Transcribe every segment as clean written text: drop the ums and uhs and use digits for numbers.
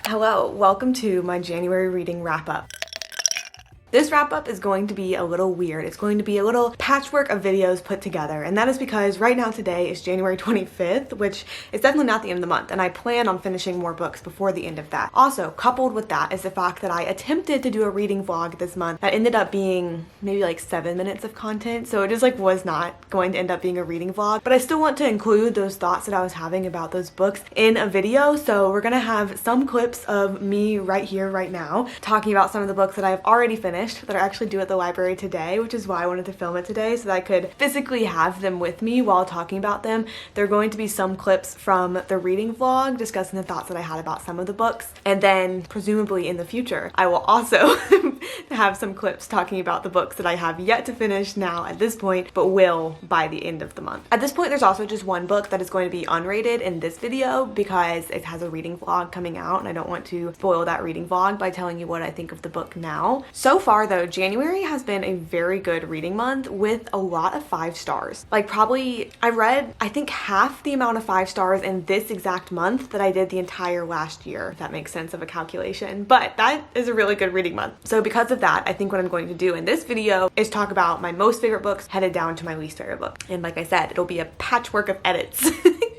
Hello, welcome to my January reading wrap-up. This wrap-up is going to be a little weird. It's going to be a little patchwork of videos put together, and that is because right now today is January 25th, which is definitely not the end of the month, and I plan on finishing more books before the end of that. Also, coupled with that is the fact that I attempted to do a reading vlog this month that ended up being maybe like 7 minutes of content, so it just like was not going to end up being a reading vlog, but I still want to include those thoughts that I was having about those books in a video, so we're gonna have some clips of me right here, right now, talking about some of the books that I've already finished that are actually due at the library today, which is why I wanted to film it today so that I could physically have them with me while talking about them. There are going to be some clips from the reading vlog discussing the thoughts that I had about some of the books, and then presumably in the future I will also have some clips talking about the books that I have yet to finish now at this point, but will by the end of the month. At this point there's also just one book that is going to be unrated in this video because it has a reading vlog coming out and I don't want to spoil that reading vlog by telling you what I think of the book now. So far though, January has been a very good reading month with a lot of 5 stars. Like probably, I read I think half the amount of 5 stars in this exact month that I did the entire last year, if that makes sense of a calculation, but that is a really good reading month. So because of that, I think what I'm going to do in this video is talk about my most favorite books headed down to my least favorite book. And like I said, it'll be a patchwork of edits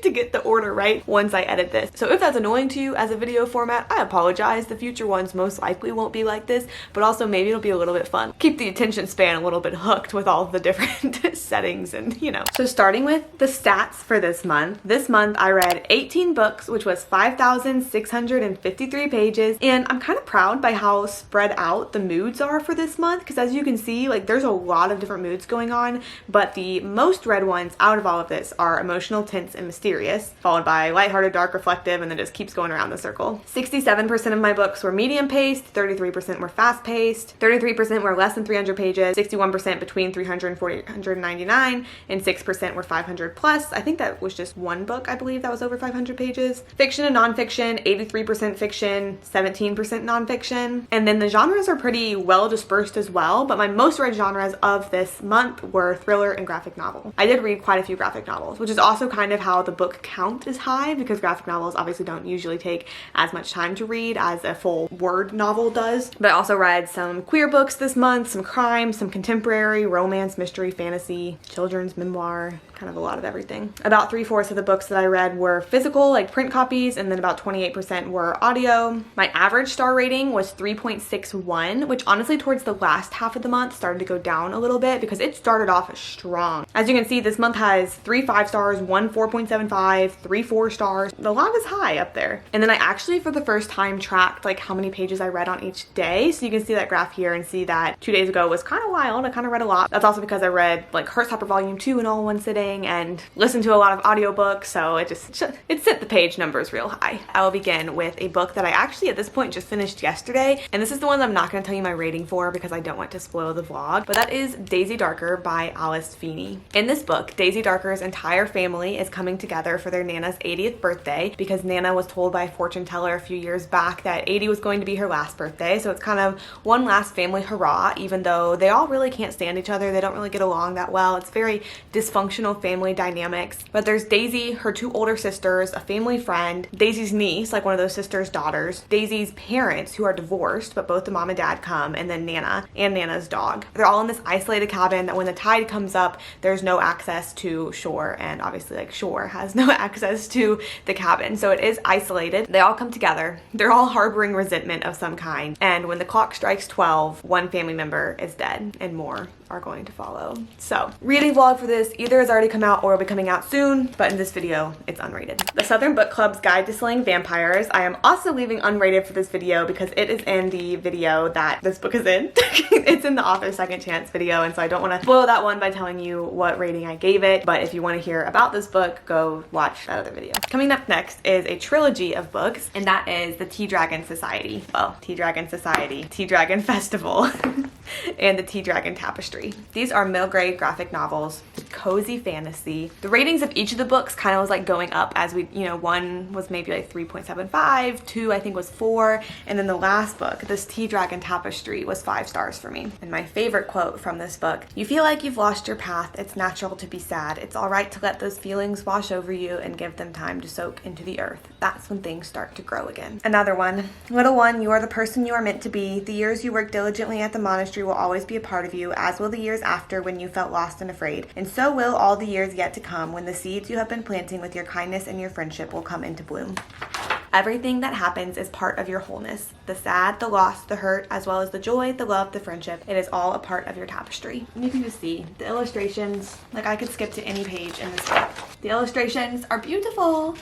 to get the order right once I edit this. So if that's annoying to you as a video format, I apologize. The future ones most likely won't be like this, but also maybe it'll be a little bit fun. Keep the attention span a little bit hooked with all of the different settings and you know. So starting with the stats for this month I read 18 books, which was 5,653 pages, and I'm kind of proud by how spread out the moods are for this month because as you can see, like there's a lot of different moods going on, but the most read ones out of all of this are emotional, tense, and mysterious, followed by lighthearted, dark, reflective, and then just keeps going around the circle. 67% of my books were medium paced, 33% were fast paced, 33% were less than 300 pages, 61% between 300 and 499, and 6% were 500 plus. I think that was just one book, I believe, that was over 500 pages. Fiction and nonfiction, 83% fiction, 17% nonfiction. And then the genres are pretty well dispersed as well, but my most read genres of this month were thriller and graphic novel. I did read quite a few graphic novels, which is also kind of how the book count is high because graphic novels obviously don't usually take as much time to read as a full word novel does. But I also read some queer books this month, some crime, some contemporary, romance, mystery, fantasy, children's memoir, kind of a lot of everything. About 3/4 of the books that I read were physical, like print copies, and then about 28% were audio. My average star rating was 3.61, which honestly towards the last half of the month started to go down a little bit because it started off strong. As you can see, this month has 3 5 stars, 1 4.75, 3 4 stars. The lot is high up there. And then I actually for the first time tracked like how many pages I read on each day. So you can see that graph here and see that 2 days ago was kind of wild. I kind of read a lot. That's also because I read like Heartstopper Volume 2 in all one sitting and listened to a lot of audiobooks, so it set the page numbers real high. I will begin with a book that I actually at this point just finished yesterday, and this is the one that I'm not going to tell you my rating for because I don't want to spoil the vlog, but that is Daisy Darker by Alice Feeney. In this book, Daisy Darker's entire family is coming together for their Nana's 80th birthday because Nana was told by a fortune teller a few years back that 80 was going to be her last birthday, so it's kind of one last family hurrah, even though they all really can't stand each other. They don't really get along that well. It's very dysfunctional family dynamics. But there's Daisy, her 2 older sisters, a family friend, Daisy's niece, like one of those sisters' daughters, Daisy's parents who are divorced, but both the mom and dad come, and then Nana and Nana's dog. They're all in this isolated cabin that when the tide comes up, there's no access to shore, and obviously like shore has no access to the cabin, so it is isolated. They all come together. They're all harboring resentment of some kind, and when the clock strikes 12, one family member is dead, and more are going to follow. So, reading vlog for this either has already come out or will be coming out soon, but in this video, it's unrated. The Southern Book Club's Guide to Slaying Vampires, I am also leaving unrated for this video because it is in the video that this book is in. It's in the author second chance video, and so I don't want to spoil that one by telling you what rating I gave it, but if you want to hear about this book, go watch that other video. Coming up next is a trilogy of books, and that is the Tea Dragon Society. Well, Tea Dragon Society, Tea Dragon Festival, and the Tea Dragon Tapestry. These are middle grade graphic novels, cozy fantasy. The ratings of each of the books kind of was like going up as we, one was maybe like 3.75, 2 I think was 4, and then the last book, this Tea Dragon Tapestry, was 5 stars for me. And my favorite quote from this book: "You feel like you've lost your path. It's natural to be sad. It's all right to let those feelings wash over you and give them time to soak into the earth. That's when things start to grow again." Another one: "Little one, you are the person you are meant to be. The years you worked diligently at the monastery will always be a part of you, as will the years after when you felt lost and afraid. And so will all the years yet to come when the seeds you have been planting with your kindness and your friendship will come into bloom. Everything that happens is part of your wholeness. The sad, the loss, the hurt, as well as the joy, the love, the friendship. It is all a part of your tapestry." And you can just see the illustrations. Like, I could skip to any page in this book. The illustrations are beautiful.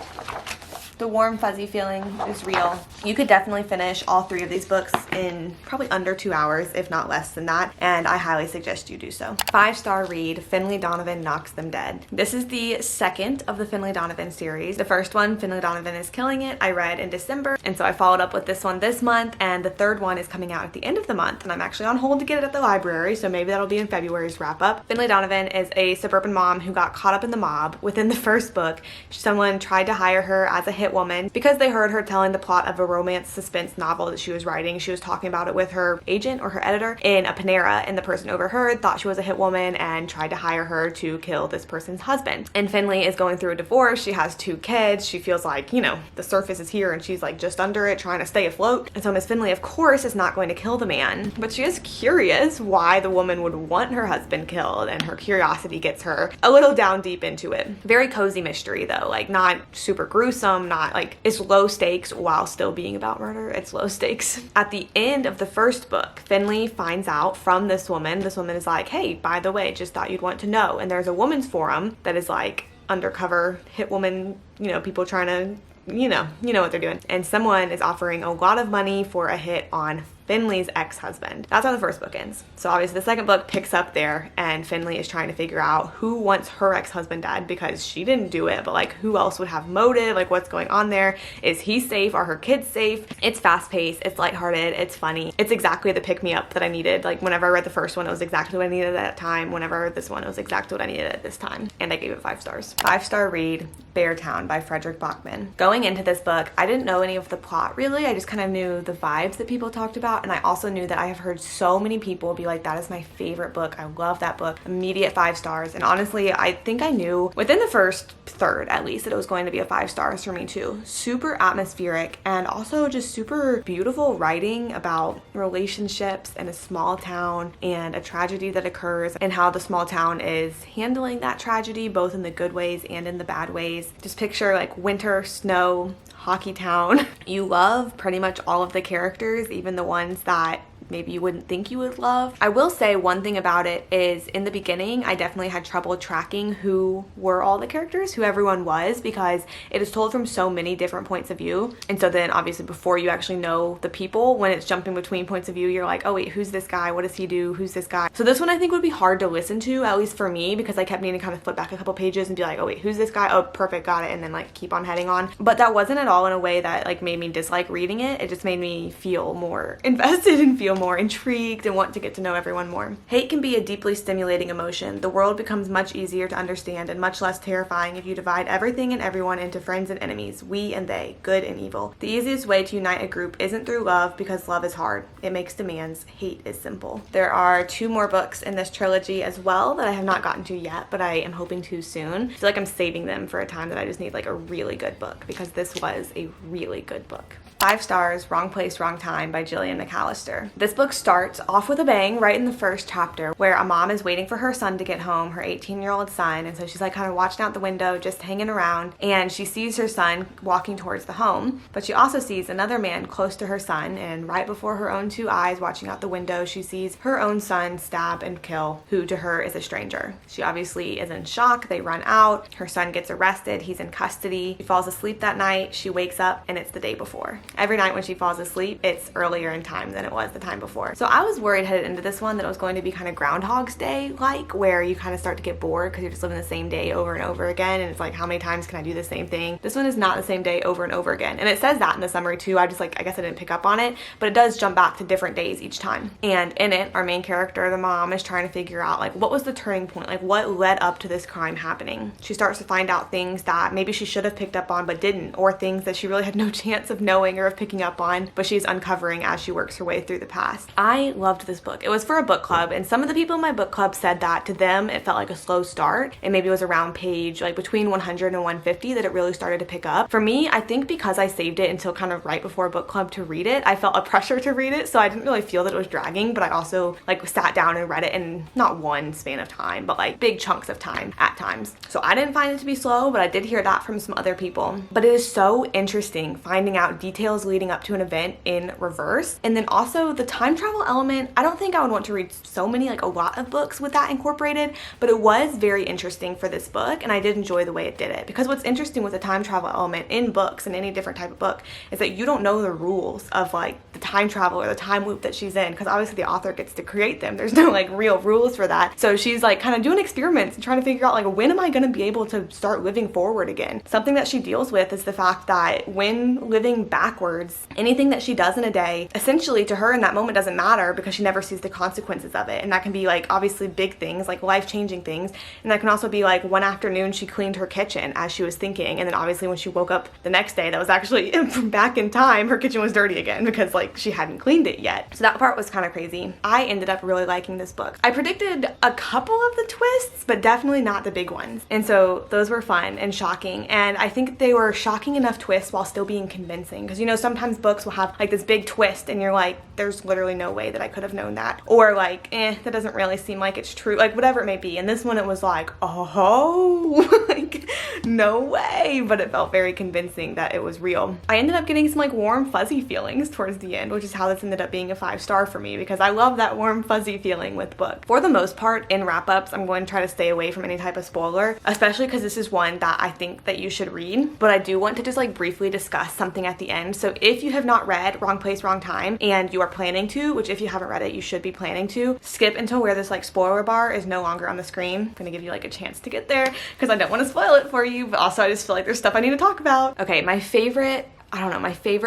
The warm, fuzzy feeling is real. You could definitely finish all 3 of these books in probably under 2 hours, if not less than that, and I highly suggest you do so. 5-star read, Finlay Donovan Knocks Them Dead. This is the second of the Finlay Donovan series. The first one, Finlay Donovan is Killing It, I read in December, and so I followed up with this one this month, and the third one is coming out at the end of the month, and I'm actually on hold to get it at the library, so maybe that'll be in February's wrap-up. Finlay Donovan is a suburban mom who got caught up in the mob. Within the first book, someone tried to hire her as a hit woman because they heard her telling the plot of a romance suspense novel that she was writing. She was talking about it with her agent or her editor in a Panera, and the person overheard, thought she was a hit woman, and tried to hire her to kill this person's husband. And Finlay is going through a divorce. She has 2 kids. She feels like, the surface is here and she's like just under it, trying to stay afloat. And so Miss Finlay, of course, is not going to kill the man, but she is curious why the woman would want her husband killed, and her curiosity gets her a little down deep into it. Very cozy mystery though, like not super gruesome, not like, it's low stakes while still being about murder. It's low stakes. At the end of the first book, Finlay finds out from this woman. This woman is like, "Hey, by the way, just thought you'd want to know." And there's a women's forum that is like undercover hit woman, people trying to, you know what they're doing. And someone is offering a lot of money for a hit on Finlay's ex-husband. That's how the first book ends. So obviously the second book picks up there, and Finlay is trying to figure out who wants her ex-husband dead, because she didn't do it, but like who else would have motive? Like, what's going on there? Is he safe? Are her kids safe? It's fast-paced, it's lighthearted, it's funny. It's exactly the pick-me-up that I needed. Like, whenever I read the first one, it was exactly what I needed at that time. Whenever I read this one, it was exactly what I needed at this time. And I gave it 5 stars. 5-star read, Beartown by Fredrik Backman. Going into this book, I didn't know any of the plot really. I just kind of knew the vibes that people talked about, and I also knew that I have heard so many people be like, "That is my favorite book. I love that book." Immediate 5 stars. And honestly, I think I knew within the first third at least that it was going to be a 5 stars for me too. Super atmospheric, and also just super beautiful writing about relationships in a small town and a tragedy that occurs, and how the small town is handling that tragedy, both in the good ways and in the bad ways. Just picture like winter, snow, hockey town. You love pretty much all of the characters, even the ones that maybe you wouldn't think you would love. I will say one thing about it is, in the beginning, I definitely had trouble tracking who were all the characters, who everyone was, because it is told from so many different points of view. And so then obviously before you actually know the people, when it's jumping between points of view, you're like, oh wait, who's this guy? What does he do? Who's this guy? So this one I think would be hard to listen to, at least for me, because I kept needing to kind of flip back a couple pages and be like, oh wait, who's this guy? Oh, perfect, got it. And then like keep on heading on. But that wasn't at all in a way that like made me dislike reading it. It just made me feel more invested and feel more intrigued and want to get to know everyone more. Hate can be a deeply stimulating emotion. The world becomes much easier to understand and much less terrifying if you divide everything and everyone into friends and enemies, we and they, good and evil. The easiest way to unite a group isn't through love, because love is hard. It makes demands. Hate is simple. There are 2 more books in this trilogy as well that I have not gotten to yet, but I am hoping to soon. I feel like I'm saving them for a time that I just need like a really good book, because this was a really good book. 5 stars, Wrong Place, Wrong Time by Gillian McAllister. This book starts off with a bang right in the first chapter, where a mom is waiting for her son to get home, her 18-year-old son, and so she's like kind of watching out the window, just hanging around, and she sees her son walking towards the home, but she also sees another man close to her son, and right before her own 2 eyes watching out the window, she sees her own son stab and kill who to her is a stranger. She obviously is in shock. They run out. Her son gets arrested. He's in custody. She falls asleep that night. She wakes up and it's the day before. every night when she falls asleep, it's earlier in time than it was the time before. So I was worried headed into this one that it was going to be kind of Groundhog's Day like, where you kind of start to get bored because you're just living the same day over and over again, and it's like, how many times can I do the same thing? This one is not the same day over and over again, and it says that in the summary too. I guess I didn't pick up on it, but it does jump back to different days each time. And in it, our main character, the mom, is trying to figure out like what was the turning point, like what led up to this crime happening. She starts to find out things that maybe she should have picked up on but didn't, or things that she really had no chance of knowing or of picking up on, but she's uncovering as she works her way through the past. I loved this book. It was for a book club, and some of the people in my book club said that to them it felt like a slow start, and maybe it was around page like between 100 and 150 that it really started to pick up. For me, I think because I saved it until kind of right before book club to read it, I felt a pressure to read it, so I didn't really feel that it was dragging, but I also like sat down and read it in not one span of time, but like big chunks of time at times. So I didn't find it to be slow, but I did hear that from some other people. But it is so interesting finding out details leading up to an event in reverse. And then also the time travel element, I don't think I would want to read so many, like a lot of books with that incorporated, but it was very interesting for this book, and I did enjoy the way it did it. Because what's interesting with the time travel element in books, and any different type of book, is that you don't know the rules of like the time travel or the time loop that she's in, because obviously the author gets to create them. There's no like real rules for that. So she's like kind of doing experiments and trying to figure out like, when am I going to be able to start living forward again? Something that she deals with is the fact that when living backwards, anything that she does in a day, essentially to her in that moment doesn't matter because she never sees the consequences of it. And that can be like obviously big things, like life-changing things. And that can also be like one afternoon she cleaned her kitchen as she was thinking, and then obviously when she woke up the next day, that was actually back in time, her kitchen was dirty again because like she hadn't cleaned it yet. So that part was kind of crazy. I ended up really liking this book. I predicted a couple of the twists, but definitely not the big ones. And so those were fun and shocking. And I think they were shocking enough twists while still being convincing. Because you know, sometimes books will have like this big twist and you're like, there's literally no way that I could have known that. Or like, that doesn't really seem like it's true. Like whatever it may be. And this one, it was like, oh, like no way. But it felt very convincing that it was real. I ended up getting some like warm fuzzy feelings towards the end, which is how this ended up being a 5-star for me, because I love that warm fuzzy feeling with book. For the most part, in wrap-ups, I'm going to try to stay away from any type of spoiler, especially because this is one that I think that you should read. But I do want to just like briefly discuss something at the end. So if you have not read Wrong Place, Wrong Time, and you are planning to, which if you haven't read it, you should be planning to, skip until where this like spoiler bar is no longer on the screen. I'm gonna give you like a chance to get there because I don't want to spoil it for you, but also I just feel like there's stuff I need to talk about. Okay, my favorite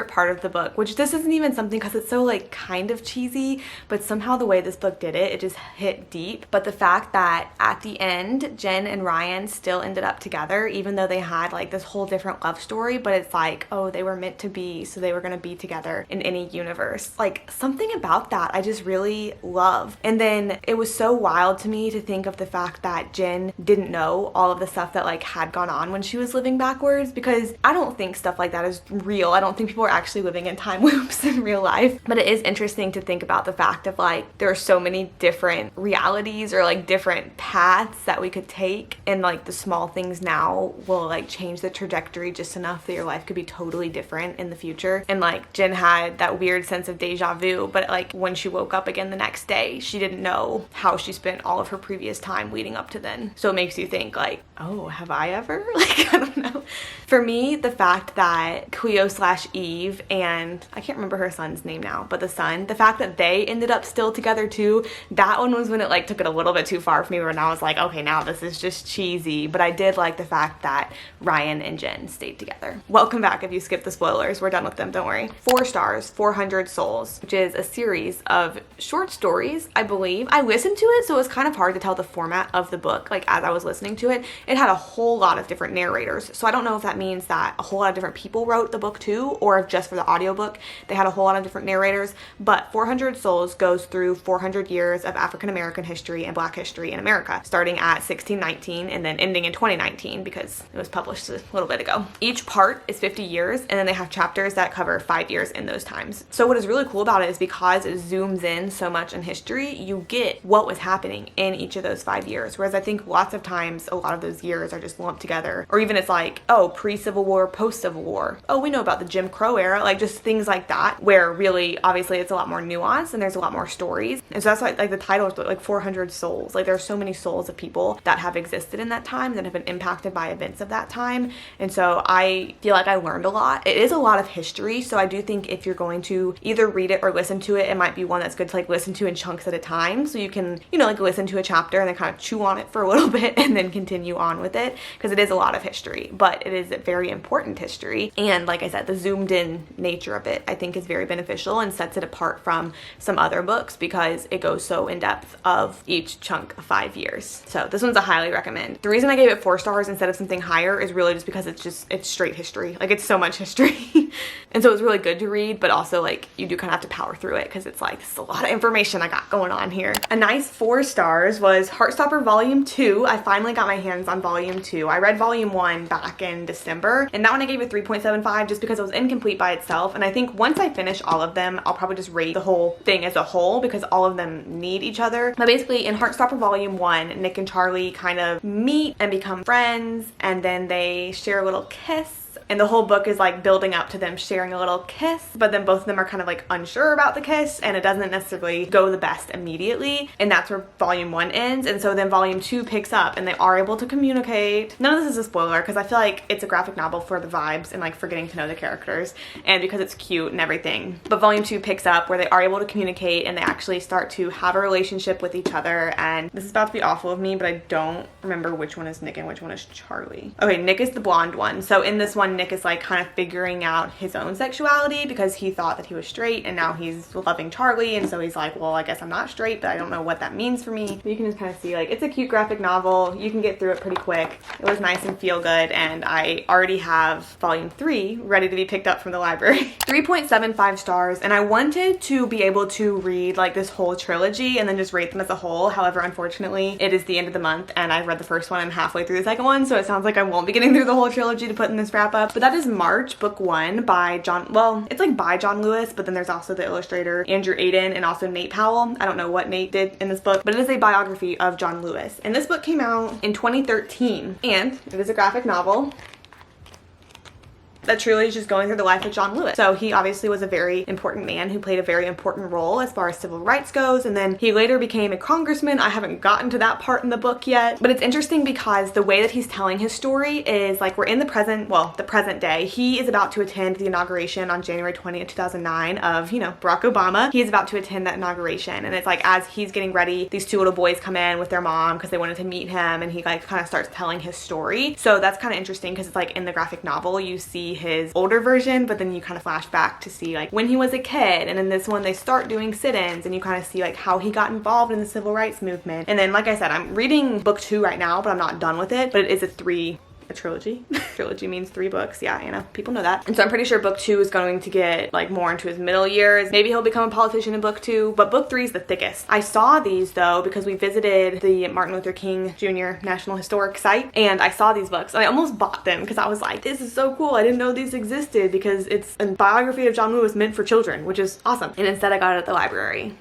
part of the book, which this isn't even something because it's so like kind of cheesy, but somehow the way this book did it, it just hit deep. But the fact that at the end, Jen and Ryan still ended up together, even though they had like this whole different love story, but it's like, oh, they were meant to be, so they were gonna be together in any universe. Like something about that I just really love. And then it was so wild to me to think of the fact that Jen didn't know all of the stuff that like had gone on when she was living backwards, because I don't think stuff like that is real. I don't think people are actually living in time loops in real life, but it is interesting to think about the fact of like there are so many different realities or like different paths that we could take, and like the small things now will like change the trajectory just enough that your life could be totally different in the future. And like Jen had that weird sense of deja vu, but like when she woke up again the next day, she didn't know how she spent all of her previous time leading up to then. So it makes you think like, oh, have I ever? Like, I don't know. For me, the fact that Cleo/Eve and I can't remember her son's name now, but the son, the fact that they ended up still together too, that one was when it like took it a little bit too far for me, where I was like, okay, now this is just cheesy. But I did like the fact that Ryan and Jen stayed together. Welcome back if you skipped the spoilers. We're done with them, don't worry. 4 stars, 400 Souls, which is a series of short stories, I believe. I listened to it, so it was kind of hard to tell the format of the book. Like as I was listening to it, it had a whole lot of different narrators. So I don't know if that means that a whole lot of different people wrote the book too, or if just for the audiobook they had a whole lot of different narrators. But 400 Souls goes through 400 years of African American history and Black history in America, starting at 1619 and then ending in 2019 because it was published a little bit ago. Each part is 50 years, and then they have chapters that cover 5 years in those times. So what is really cool about it is because it zooms in so much in history, you get what was happening in each of those 5 years. Whereas I think lots of times a lot of those years are just lumped together, or even it's like, oh, pre-Civil War, post-Civil War. Oh, we know know, about the Jim Crow era, like just things like that, where really, obviously, it's a lot more nuanced and there's a lot more stories. And so that's why, like, the title is like 400 souls. Like, there are so many souls of people that have existed in that time, that have been impacted by events of that time. And so I feel like I learned a lot. It is a lot of history, so I do think if you're going to either read it or listen to it, it might be one that's good to like listen to in chunks at a time, so you can, you know, like listen to a chapter and then kind of chew on it for a little bit and then continue on with it, because it is a lot of history, but it is very important history. And like I said, the zoomed in nature of it I think is very beneficial and sets it apart from some other books because it goes so in depth of each chunk of 5 years. So this one's a highly recommend. The reason I gave it 4 stars instead of something higher is really just because it's straight history. Like, it's so much history. And so it's really good to read, but also like you do kind of have to power through it because it's like, this is a lot of information I got going on here. A nice 4 stars was Heartstopper Volume 2. I finally got my hands on Volume 2. I read Volume 1 back in December, and that one I gave a 3.75 just because it was incomplete by itself. And I think once I finish all of them, I'll probably just rate the whole thing as a whole because all of them need each other. But basically in Heartstopper Volume 1, Nick and Charlie kind of meet and become friends, and then they share a little kiss. And the whole book is like building up to them sharing a little kiss, but then both of them are kind of like unsure about the kiss, and it doesn't necessarily go the best immediately. And that's where Volume 1 ends. And so then Volume 2 picks up and they are able to communicate. None of this is a spoiler because I feel like it's a graphic novel for the vibes and like for getting to know the characters and because it's cute and everything. But Volume 2 picks up where they are able to communicate and they actually start to have a relationship with each other. And this is about to be awful of me, but I don't remember which one is Nick and which one is Charlie. Okay, Nick is the blonde one. So in this one, Nick is like kind of figuring out his own sexuality because he thought that he was straight, and now he's loving Charlie, and so he's like, well, I guess I'm not straight, but I don't know what that means for me. But you can just kind of see, like, it's a cute graphic novel. You can get through it pretty quick. It was nice and feel good, and I already have Volume 3 ready to be picked up from the library. 3.75 stars, and I wanted to be able to read like this whole trilogy and then just rate them as a whole. However, unfortunately, it is the end of the month, and I've read the first one. I'm halfway through the second one, so it sounds like I won't be getting through the whole trilogy to put in this wrap up. But that is March, book 1 by it's like by John Lewis, but then there's also the illustrator Andrew Aiden and also Nate Powell. I don't know what Nate did in this book, but it is a biography of John Lewis. And this book came out in 2013, and it is a graphic novel that truly is just going through the life of John Lewis. So he obviously was a very important man who played a very important role as far as civil rights goes, and then he later became a congressman. I haven't gotten to that part in the book yet, but it's interesting because the way that he's telling his story is like we're in the present day. He is about to attend the inauguration on January 20th, 2009 of, you know, Barack Obama. He is about to attend that inauguration, and it's like as he's getting ready, these 2 little boys come in with their mom because they wanted to meet him, and he like kind of starts telling his story. So that's kind of interesting because it's like in the graphic novel you see his older version, but then you kind of flash back to see like when he was a kid, and in this one they start doing sit-ins and you kind of see like how he got involved in the civil rights movement. And then like I said, I'm reading book 2 right now, but I'm not done with it, but it is a trilogy. Trilogy means 3 books. Yeah, you know, people know that. And so I'm pretty sure book 2 is going to get like more into his middle years. Maybe he'll become a politician in book 2, but book 3 is the thickest. I saw these though because we visited the Martin Luther King Jr. National Historic Site, and I saw these books and I almost bought them because I was like, this is so cool. I didn't know these existed because it's a biography of John Lewis meant for children, which is awesome. And instead I got it at the library.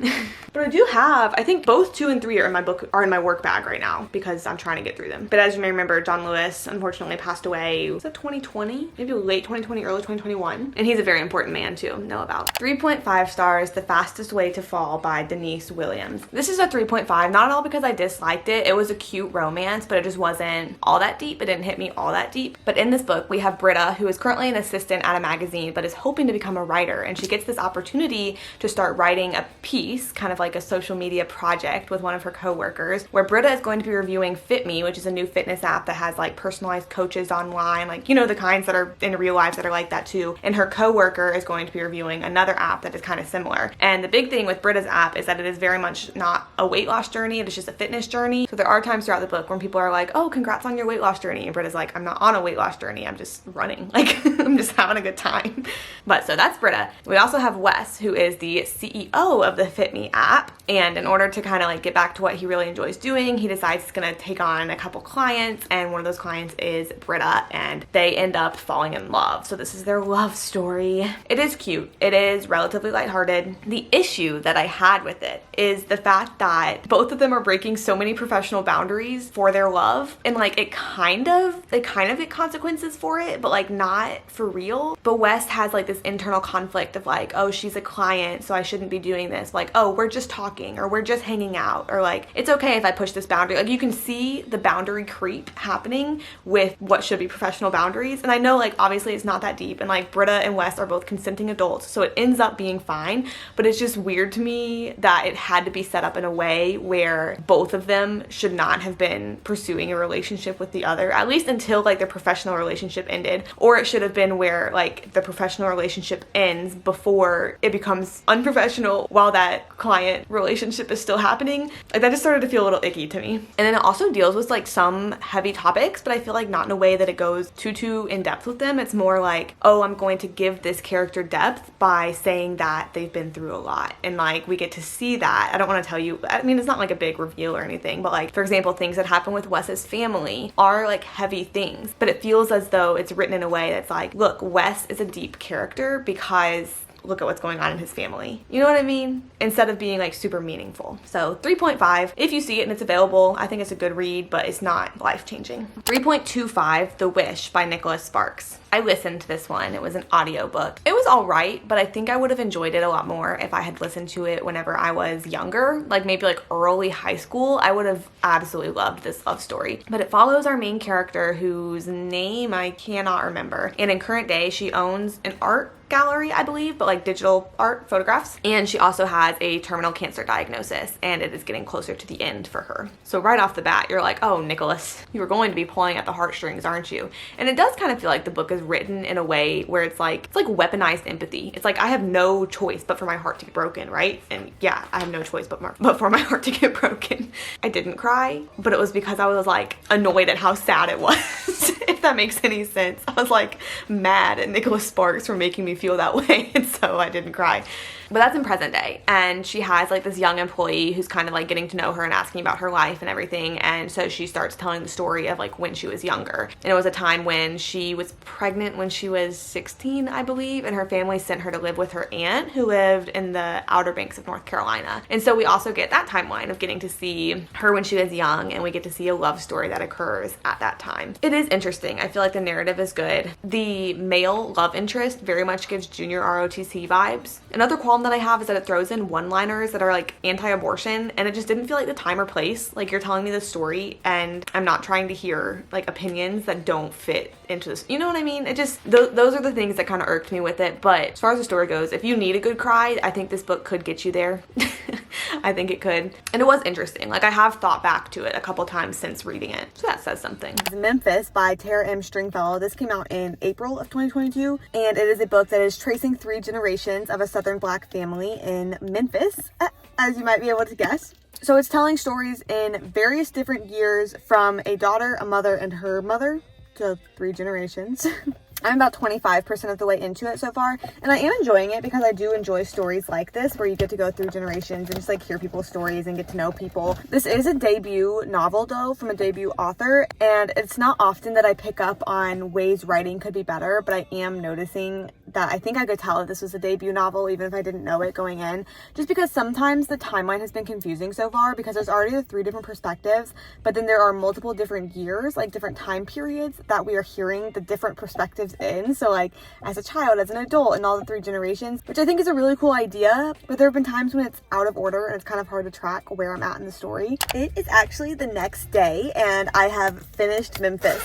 But I do have, I think both 2 and 3 are in my work bag right now because I'm trying to get through them. But as you may remember, John Lewis unfortunately passed away, was it 2020? Maybe late 2020, early 2021. And he's a very important man to know about. 3.5 stars, The Fastest Way to Fall by Denise Williams. This is a 3.5, not at all because I disliked it. It was a cute romance, but it just wasn't all that deep. It didn't hit me all that deep. But in this book, we have Britta, who is currently an assistant at a magazine, but is hoping to become a writer. And she gets this opportunity to start writing a piece, kind of like a social media project with one of her coworkers, where Britta is going to be reviewing FitMe, which is a new fitness app that has like personalized coaches online, like, you know, the kinds that are in real life that are like that too. And her coworker is going to be reviewing another app that is kind of similar. And the big thing with Britta's app is that it is very much not a weight loss journey. It is just a fitness journey. So there are times throughout the book when people are like, oh, congrats on your weight loss journey. And Britta's like, I'm not on a weight loss journey. I'm just running. Like, I'm just having a good time. But so that's Britta. We also have Wes, who is the CEO of the FitMe app. And in order to kind of like get back to what he really enjoys doing, he decides he's going to take on a couple clients. And one of those clients is Britta, and they end up falling in love. So this is their love story. It is cute. It is relatively lighthearted. The issue that I had with it is the fact that both of them are breaking so many professional boundaries for their love, and like they kind of get consequences for it, but like not for real. But Wes has like this internal conflict of like, oh, she's a client, so I shouldn't be doing this. Like, oh, we're just talking, or we're just hanging out, or like it's okay if I push this boundary. Like you can see the boundary creep happening with what should be professional boundaries. And I know like obviously it's not that deep, and like Britta and Wes are both consenting adults, so it ends up being fine. But it's just weird to me that it had to be set up in a way where both of them should not have been pursuing a relationship with the other, at least until like their professional relationship ended. Or it should have been where like the professional relationship ends before it becomes unprofessional while that client relationship is still happening. Like that just started to feel a little icky to me. And then it also deals with like some heavy topics, but I feel like not in a way that it goes too in depth with them. It's more like, oh, I'm going to give this character depth by saying that they've been through a lot, and like we get to see that. I don't want to tell you, I mean, it's not like a big reveal or anything, but like for example, things that happen with Wes's family are like heavy things, but it feels as though it's written in a way that's like, look, Wes is a deep character because look at what's going on in his family. You know what I mean? Instead of being like super meaningful. So 3.5, if you see it and it's available, I think it's a good read, but it's not life-changing. 3.25, The Wish by Nicholas Sparks. I listened to this one. It was an audiobook. It was all right, but I think I would have enjoyed it a lot more if I had listened to it whenever I was younger, like maybe like early high school. I would have absolutely loved this love story. But it follows our main character, whose name I cannot remember. And in current day, she owns an art gallery, I believe, but like digital art photographs. And she also has a terminal cancer diagnosis, and it is getting closer to the end for her. So right off the bat, you're like, oh, Nicholas, you were going to be pulling at the heartstrings, aren't you? And it does kind of feel like the book is written in a way where it's like weaponized empathy. It's like I have no choice but for my heart to get broken, right? And yeah, I have no choice but for my heart to get broken. I didn't cry, but it was because I was like annoyed at how sad it was. If that makes any sense. I was like mad at Nicholas Sparks for making me feel that way, and so I didn't cry. But that's in present day, and she has like this young employee who's kind of like getting to know her and asking about her life and everything. And so she starts telling the story of like when she was younger, and it was a time when she was pregnant when she was 16, I believe, and her family sent her to live with her aunt who lived in the Outer Banks of North Carolina. And so we also get that timeline of getting to see her when she was young, and we get to see a love story that occurs at that time. It is interesting. I feel like the narrative is good. The male love interest very much gives Junior ROTC vibes. Another quality that I have is that it throws in one-liners that are like anti-abortion, and it just didn't feel like the time or place. Like you're telling me the story and I'm not trying to hear like opinions that don't fit into this. You know what I mean? It just, those are the things that kind of irked me with it. But as far as the story goes, if you need a good cry, I think this book could get you there. I think it could. And it was interesting. Like I have thought back to it a couple times since reading it. So that says something. Memphis by Tara M. Stringfellow. This came out in April of 2022, and it is a book that is tracing 3 generations of a Southern Black family in Memphis, as you might be able to guess. So it's telling stories in various different years from a daughter, a mother, and her mother, to 3 generations. I'm about 25% of the way into it so far, and I am enjoying it because I do enjoy stories like this where you get to go through generations and just like hear people's stories and get to know people. This is a debut novel though, from a debut author, and it's not often that I pick up on ways writing could be better, but I am noticing that I think I could tell that this was a debut novel even if I didn't know it going in, just because sometimes the timeline has been confusing so far because there's already the 3 different perspectives, but then there are multiple different years, like different time periods that we are hearing the different perspectives in. So like as a child, as an adult, and all the 3 generations, which I think is a really cool idea, but there have been times when it's out of order and it's kind of hard to track where I'm at in the story. It is actually the next day and I have finished Memphis,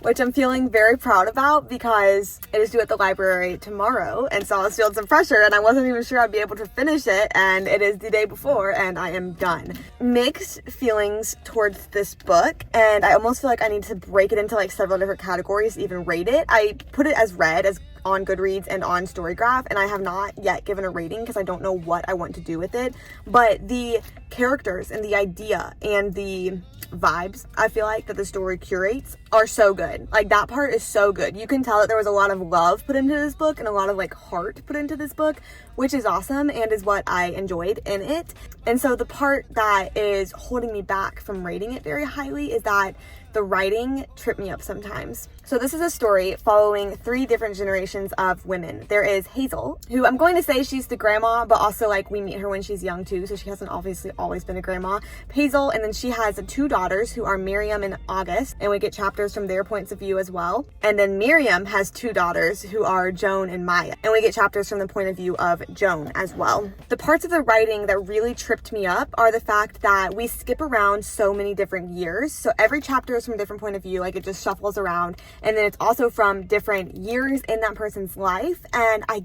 which I'm feeling very proud about because it is due at the library tomorrow, and so I was feeling some pressure and I wasn't even sure I'd be able to finish it, and it is the day before and I am done. Mixed feelings towards this book, and I almost feel like I need to break it into like several different categories to even rate it. I put it as read as on Goodreads and on Storygraph, and I have not yet given a rating because I don't know what I want to do with it. But the characters and the idea and the vibes I feel like that the story curates are so good. Like, that part is so good. You can tell that there was a lot of love put into this book and a lot of like heart put into this book, which is awesome and is what I enjoyed in it. And so the part that is holding me back from rating it very highly is that the writing tripped me up sometimes. So this is a story following 3 different generations of women. There is Hazel, who I'm going to say she's the grandma, but also like we meet her when she's young too, so she hasn't obviously always been a grandma. Hazel, and then she has 2 daughters who are Miriam and August, and we get chapters from their points of view as well. And then Miriam has 2 daughters who are Joan and Maya, and we get chapters from the point of view of Joan as well. The parts of the writing that really tripped me up are the fact that we skip around so many different years. So every chapter is from a different point of view, like it just shuffles around, and then it's also from different years in that person's life. And I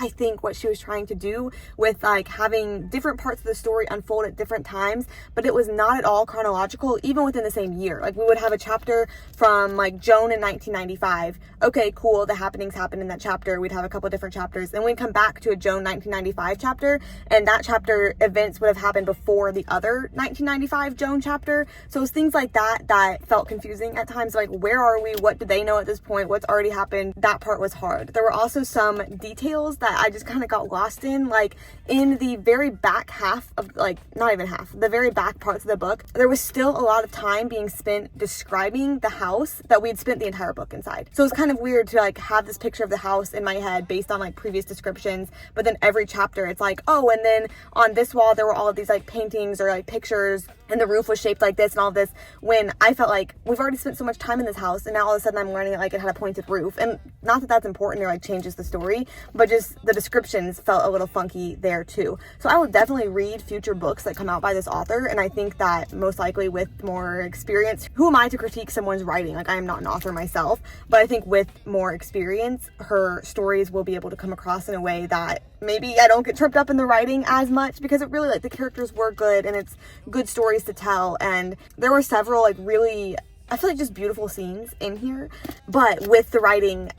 think what she was trying to do with like having different parts of the story unfold at different times, but it was not at all chronological, even within the same year. Like, we would have a chapter from like Joan in 1995. Okay, cool, the happenings happened in that chapter. We'd have a couple different chapters, and we'd come back to a Joan 1995 chapter, and that chapter events would have happened before the other 1995 Joan chapter. So it was things like that that felt confusing at times. Like, where are we? What do they know at this point? What's already happened? That part was hard. There were also some details that I just kind of got lost in. Like, in the very back half of, like, not even half, the very back parts of the book, there was still a lot of time being spent describing the house that we'd spent the entire book inside. So it was kind of weird to like have this picture of the house in my head based on like previous descriptions, but then every chapter it's like, oh, and then on this wall there were all of these like paintings or like pictures, and the roof was shaped like this and all of this, when I felt like we've already spent so much time in this house, and now all of a sudden I'm learning that like it had a pointed roof. And not that that's important or like changes the story, but just the descriptions felt a little funky there too. So I will definitely read future books that come out by this author, and I think that most likely with more experience, who am I to critique someone's writing? Like, I am not an author myself, but I think with more experience, her stories will be able to come across in a way that maybe I don't get tripped up in the writing as much, because it really, like, the characters were good and it's good stories to tell, and there were several like really, I feel like, just beautiful scenes in here. But with the writing,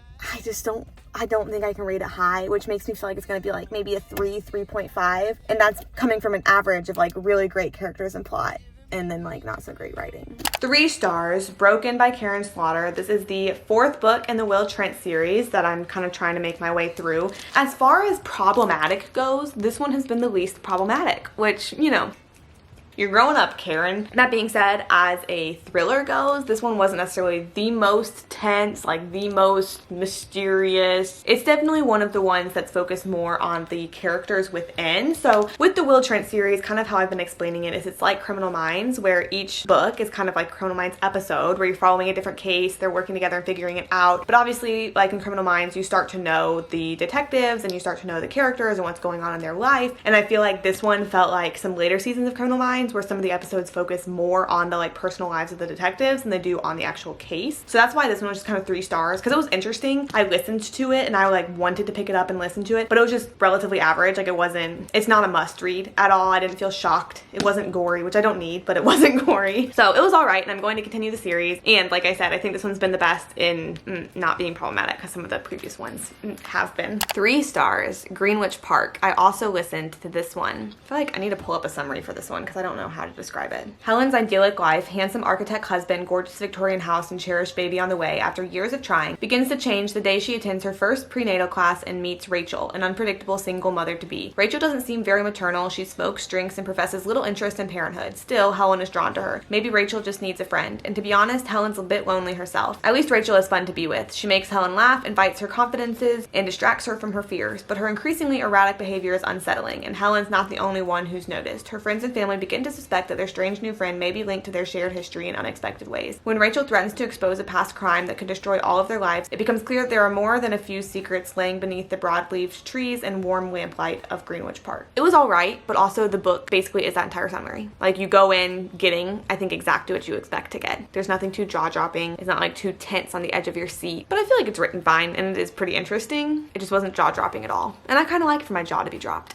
I don't think I can rate it high, which makes me feel like it's going to be like maybe a 3.5, and that's coming from an average of like really great characters and plot, and then like not so great writing. 3 stars, Broken by Karen Slaughter. This is the 4th book in the Will Trent series that I'm kind of trying to make my way through. As far as problematic goes, this one has been the least problematic, which, you know, you're growing up, Karen. That being said, as a thriller goes, this one wasn't necessarily the most tense, like the most mysterious. It's definitely one of the ones that's focused more on the characters within. So with the Will Trent series, kind of how I've been explaining it is it's like Criminal Minds, where each book is kind of like Criminal Minds episode, where you're following a different case, they're working together and figuring it out. But obviously, like in Criminal Minds, you start to know the detectives and you start to know the characters and what's going on in their life. And I feel like this one felt like some later seasons of Criminal Minds, where some of the episodes focus more on the like personal lives of the detectives than they do on the actual case. So that's why this one was just kind of 3 stars, because it was interesting. I listened to it and I like wanted to pick it up and listen to it, but it was just relatively average. Like, it's not a must read at all. I didn't feel shocked. It wasn't gory, which I don't need, but it wasn't gory. So it was all right, and I'm going to continue the series. And like I said, I think this one's been the best in not being problematic, because some of the previous ones have been. 3 stars, Greenwich Park. I also listened to this one. I feel like I need to pull up a summary for this one because I don't know how to describe it. Helen's idyllic life, handsome architect husband, gorgeous Victorian house, and cherished baby on the way after years of trying, begins to change the day she attends her first prenatal class and meets Rachel, an unpredictable single mother-to-be. Rachel doesn't seem very maternal. She smokes, drinks, and professes little interest in parenthood. Still, Helen is drawn to her. Maybe Rachel just needs a friend. And to be honest, Helen's a bit lonely herself. At least Rachel is fun to be with. She makes Helen laugh, invites her confidences, and distracts her from her fears. But her increasingly erratic behavior is unsettling, and Helen's not the only one who's noticed. Her friends and family begin to suspect that their strange new friend may be linked to their shared history in unexpected ways. When Rachel threatens to expose a past crime that could destroy all of their lives, it becomes clear that there are more than a few secrets laying beneath the broad-leaved trees and warm lamplight of Greenwich Park. It was alright, but also the book basically is that entire summary. Like, you go in getting, I think, exactly what you expect to get. There's nothing too jaw-dropping. It's not like too tense on the edge of your seat, but I feel like it's written fine and it is pretty interesting. It just wasn't jaw-dropping at all. And I kind of like for my jaw to be dropped.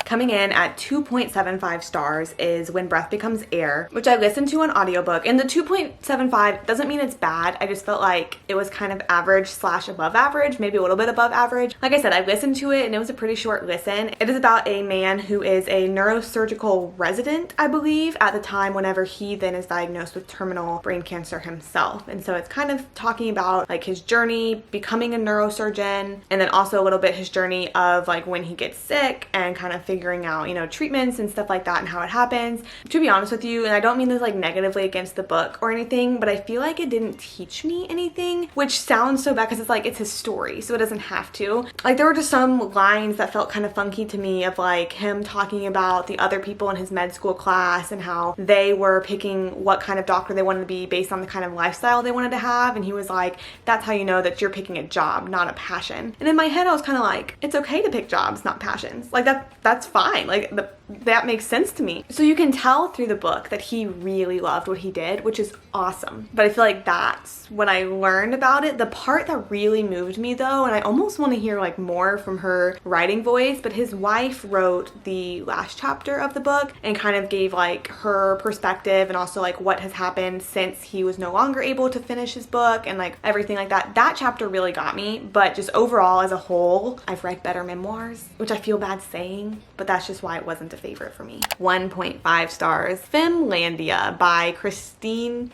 Coming in at 2.75 stars is When Breath Becomes Air, which I listened to on audiobook. And the 2.75 doesn't mean it's bad. I just felt like it was kind of average / above average, maybe a little bit above average. Like I said, I listened to it and it was a pretty short listen. It is about a man who is a neurosurgical resident, I believe, at the time whenever he then is diagnosed with terminal brain cancer himself. And so it's kind of talking about like his journey becoming a neurosurgeon, and then also a little bit his journey of like when he gets sick and kind of figuring out, you know, treatments and stuff like that and how it happens. To be honest with you, and I don't mean this like negatively against the book or anything, but I feel like it didn't teach me anything, which sounds so bad because it's like it's his story, so it doesn't have to. Like there were just some lines that felt kind of funky to me of like him talking about the other people in his med school class and how they were picking what kind of doctor they wanted to be based on the kind of lifestyle they wanted to have, and he was like, that's how you know that you're picking a job, not a passion. And in my head I was kind of like, it's okay to pick jobs, not passions. Like that's fine. Like that makes sense to me. So you can tell through the book that he really loved what he did, which is awesome. But I feel like that's what I learned about it. The part that really moved me though, and I almost want to hear like more from her writing voice, but his wife wrote the last chapter of the book and kind of gave like her perspective and also like what has happened since he was no longer able to finish his book and like everything like that. That chapter really got me, but just overall as a whole, I've read better memoirs, which I feel bad saying, but that's just why it wasn't a favorite for me. 1.5 stars. Femlandia by Christina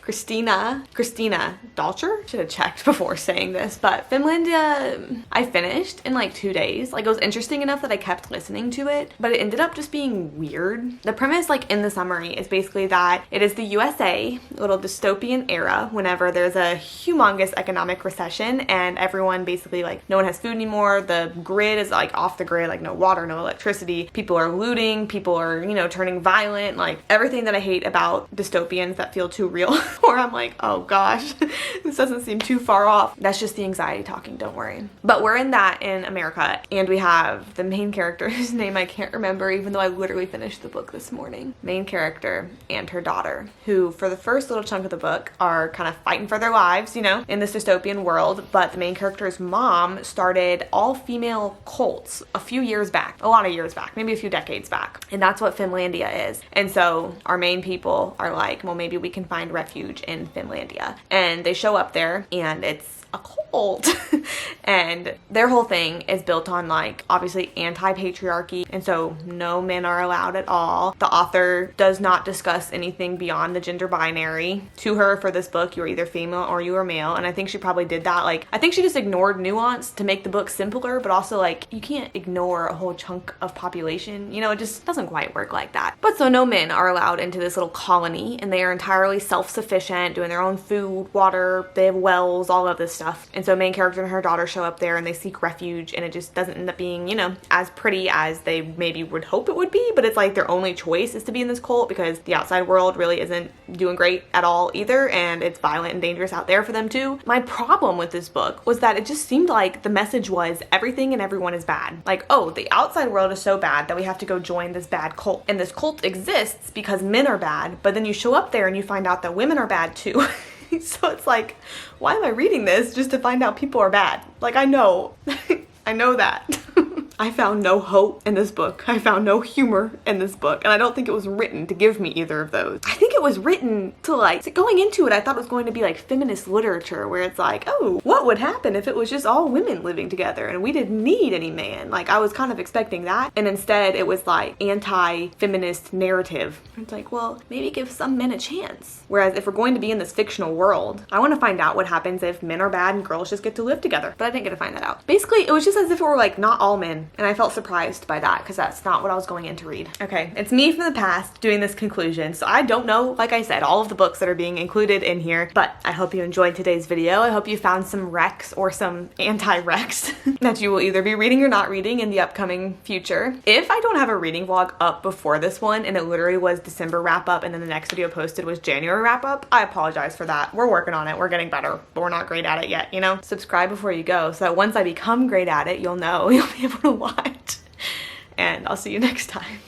Dalcher. Should have checked before saying this, but Femlandia I finished in like 2 days. Like it was interesting enough that I kept listening to it, but it ended up just being weird. The premise like in the summary is basically that it is the USA, little dystopian era, whenever there's a humongous economic recession and everyone basically like no one has food anymore. The grid is like off the grid, like no water, no electricity. People are looting, people are, you know, turning violent, like everything that I hate about dystopians that feel too real, or I'm like, oh gosh, this doesn't seem too far off. That's just the anxiety talking, don't worry. But we're in that in America, and we have the main character whose name I can't remember, even though I literally finished the book this morning. Main character and her daughter, who for the first little chunk of the book are kind of fighting for their lives, you know, in this dystopian world, but the main character's mom started all-female cults a few years back, a lot of years back, maybe a few decades back, and that's what Femlandia is. And so our main people are like, well, maybe we can find refuge in Femlandia, and they show up there and it's a cult and their whole thing is built on like obviously anti-patriarchy, and so no men are allowed at all. The author does not discuss anything beyond the gender binary to her for this book. You're either female or you are male, and I think she probably did that. Like I think she just ignored nuance to make the book simpler, but also like you can't ignore a whole chunk of population, you know, it just doesn't quite work like that. But so no men are allowed into this little colony, and they are entirely self-sufficient, doing their own food, water, they have wells, all of this stuff. And so main character and her daughter show up there and they seek refuge, and it just doesn't end up being, you know, as pretty as they maybe would hope it would be, but it's like their only choice is to be in this cult because the outside world really isn't doing great at all either, and it's violent and dangerous out there for them too. My problem with this book was that it just seemed like the message was everything and everyone is bad. Like, oh, the outside world is so bad that we have to go join this bad cult, and this cult exists because men are bad, but then you show up there and you find out that women are bad too. So it's like, why am I reading this just to find out people are bad? Like, I know, I know that. I found no hope in this book. I found no humor in this book, and I don't think it was written to give me either of those. I think it was written to like, going into it, I thought it was going to be like feminist literature where it's like, oh, what would happen if it was just all women living together and we didn't need any man? Like I was kind of expecting that, and instead it was like anti-feminist narrative. It's like, well, maybe give some men a chance. Whereas if we're going to be in this fictional world, I want to find out what happens if men are bad and girls just get to live together. But I didn't get to find that out. Basically, it was just as if it were like not all men, and I felt surprised by that because that's not what I was going in to read. Okay, it's me from the past doing this conclusion, so I don't know, like I said, all of the books that are being included in here, but I hope you enjoyed today's video. I hope you found some recs or some anti-recs that you will either be reading or not reading in the upcoming future. If I don't have a reading vlog up before this one and it literally was December wrap up and then the next video posted was January wrap up, I apologize for that. We're working on it, we're getting better, but we're not great at it yet, you know? Subscribe before you go so that once I become great at it, you'll know, you'll be able to watch. And I'll see you next time.